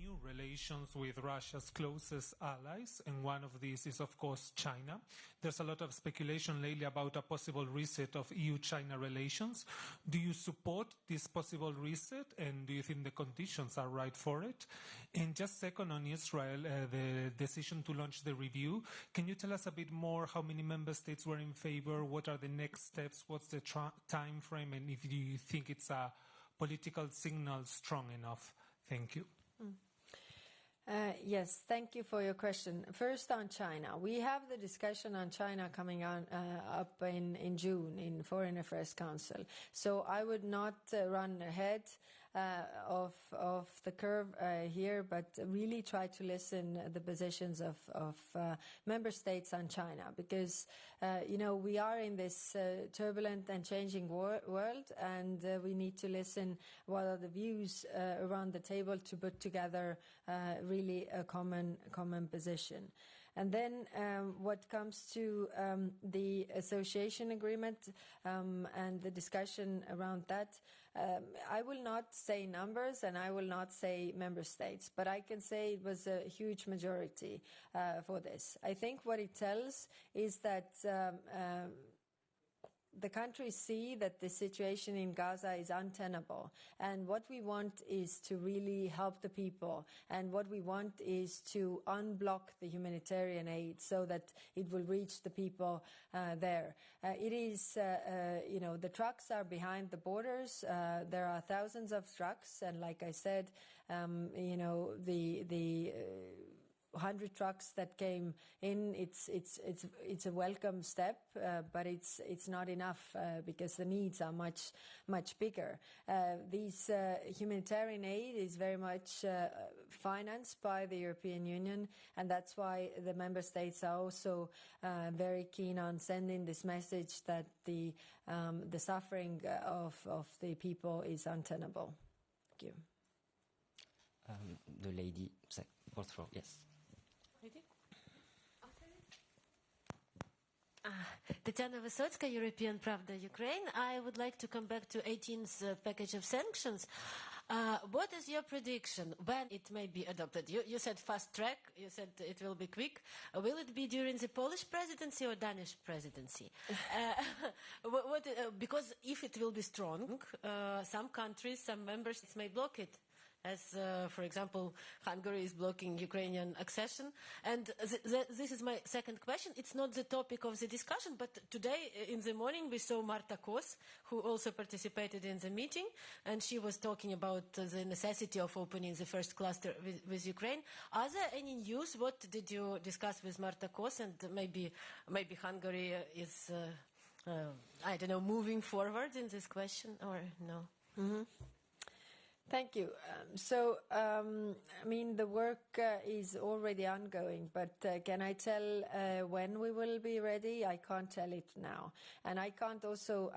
new relations with Russia's closest allies, and one of these is, of course, China. There's a lot of speculation lately about a possible reset of EU-China relations. Do you support this possible reset, and do you think the conditions are right for it? And just second on Israel, the decision to launch the review, can you tell us a bit more how many member states were in favor, what are the next steps, what's the time frame, and if you think it's a political signal strong enough? Thank you. Yes, thank you for your question. First on China. We have the discussion on China coming on up in June in Foreign Affairs Council. So I would not run ahead of the curve here, but really try to listen the positions of member states on China, because we are in this turbulent and changing world, and we need to listen what are the views around the table to put together really a common position. And then what comes to the association agreement and the discussion around that, I will not say numbers and I will not say member states, but I can say it was a huge majority for this. I think what it tells is that the countries see that the situation in Gaza is untenable, and what we want is to really help the people, and what we want is to unblock the humanitarian aid so that it will reach the people there. It is, the trucks are behind the borders. There are thousands of trucks, and like I said, the 100 trucks that came in, it's a welcome step, but it's not enough because the needs are much bigger. These humanitarian aid is very much financed by the European Union, and that's why the member states are also very keen on sending this message that the suffering of the people is untenable. Thank you. The lady, fourth row, yes. Tatiana Vysotska, European Pravda, Ukraine. I would like to come back to 18th package of sanctions. What is your prediction when it may be adopted? You said fast track, you said it will be quick. Will it be during the Polish presidency or Danish presidency? Because if it will be strong, some countries, some members may block it. As, for example, Hungary is blocking Ukrainian accession. And this is my second question. It's not the topic of the discussion, but today in the morning we saw Marta Kos, who also participated in the meeting, and she was talking about the necessity of opening the first cluster with Ukraine. Are there any news? What did you discuss with Marta Kos? And maybe Hungary is, moving forward in this question, or no? Mm-hmm. Thank you. The work is already ongoing, but can I tell when we will be ready? I can't tell it now. And I can't also,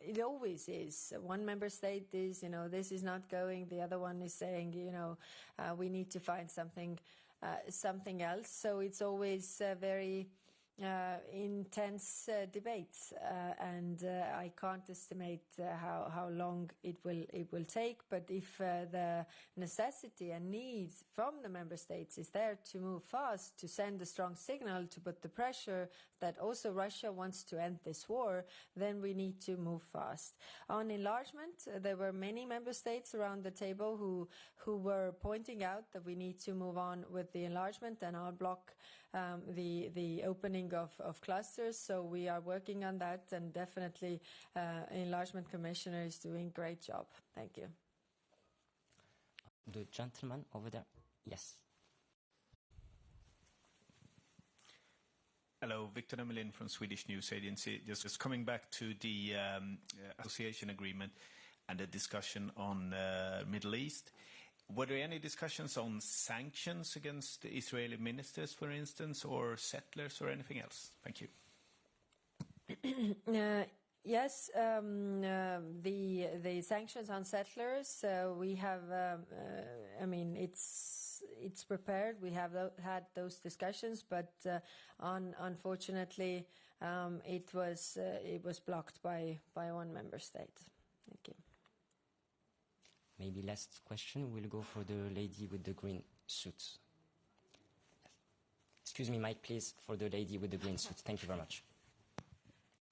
it always is. One member state is, this is not going. The other one is saying, we need to find something else. So it's always very intense debates, and I can't estimate how long it will take. But if the necessity and need from the member states is there to move fast, to send a strong signal, to put the pressure that also Russia wants to end this war, then we need to move fast. On enlargement, there were many member states around the table who were pointing out that we need to move on with the enlargement and unblock the opening of clusters. So we are working on that, and definitely Enlargement Commissioner is doing a great job. Thank you. The gentleman over there. Yes. Hello, Victor Emelin from Swedish News Agency. Just coming back to the association agreement and the discussion on Middle East. Were there any discussions on sanctions against the Israeli ministers, for instance, or settlers or anything else? Thank you. Yes, the sanctions on settlers, we have, it's prepared. We have had those discussions, but unfortunately, it was blocked by one member state. Thank you. maybe last question. We'll go for the lady with the green suit. Excuse me, Mike, please, for the lady with the green suit. Thank you very much.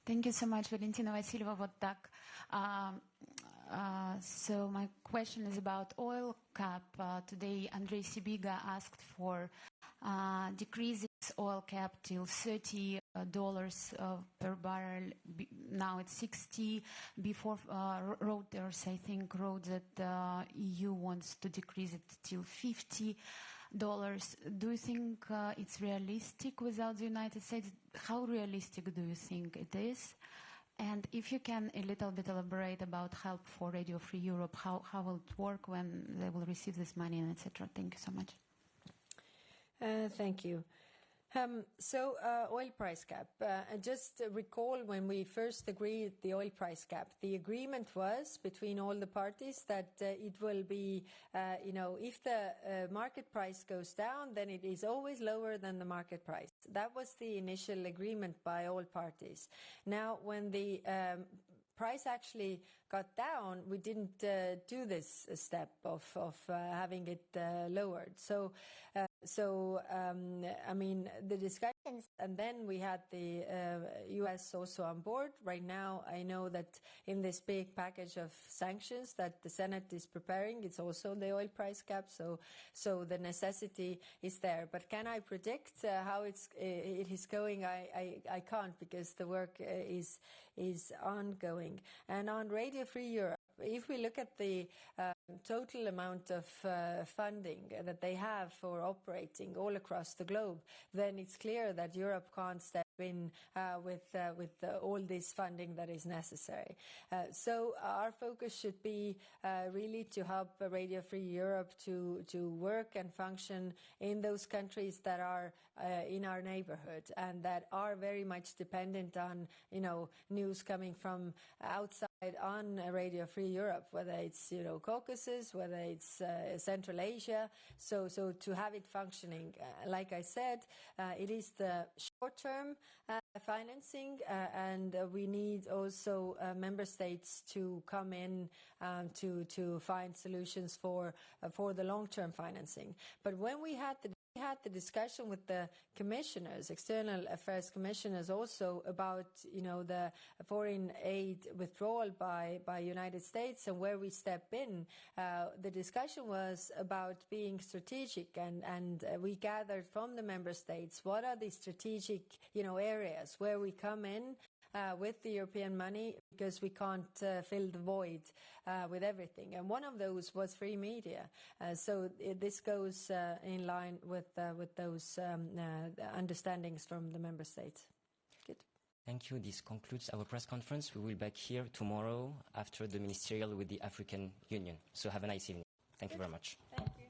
Thank you so much, Valentina Vasileva. Вот так. So my question is about oil cap. Today, Andrei Sibiga asked for decreasing oil cap till $30 per barrel. Now it's 60. Before Reuters, I think, wrote that EU wants to decrease it till $50. Do you think it's realistic without the United States? How realistic do you think it is? And if you can a little bit elaborate about help for Radio Free Europe, how will it work, when they will receive this money, and etc. Thank you so much. Thank you. Oil price cap. Just recall when we first agreed the oil price cap, the agreement was between all the parties that it will be, if the market price goes down, then it is always lower than the market price. That was the initial agreement by all parties. Now, when the price actually got down, we didn't do this step of having it lowered. The discussions, and then we had the US also on board. Right now, I know that in this big package of sanctions that the Senate is preparing, it's also the oil price cap. So the necessity is there. But can I predict how it is going? I can't, because the work is ongoing. And on Radio Free Europe, if we look at the total amount of funding that they have for operating all across the globe, then it's clear that Europe can't step in with all this funding that is necessary. So our focus should be really to help Radio Free Europe to work and function in those countries that are in our neighborhood and that are very much dependent on news coming from outside on Radio Free Europe, whether it's Caucasus, whether it's Central Asia. So to have it functioning, like I said, it is the short-term financing, and we need also member states to come in to find solutions for the long-term financing. But when we had the discussion with the commissioners, external affairs commissioners, also about the foreign aid withdrawal by United States and where we step in. The discussion was about being strategic, and we gathered from the member states what are the strategic areas where we come in with the European money, because we can't fill the void with everything. And one of those was free media. So this goes in line with those understandings from the member states. Good. Thank you. This concludes our press conference. We will be back here tomorrow after the ministerial with the African Union. So have a nice evening. Thank you very much. Thank you.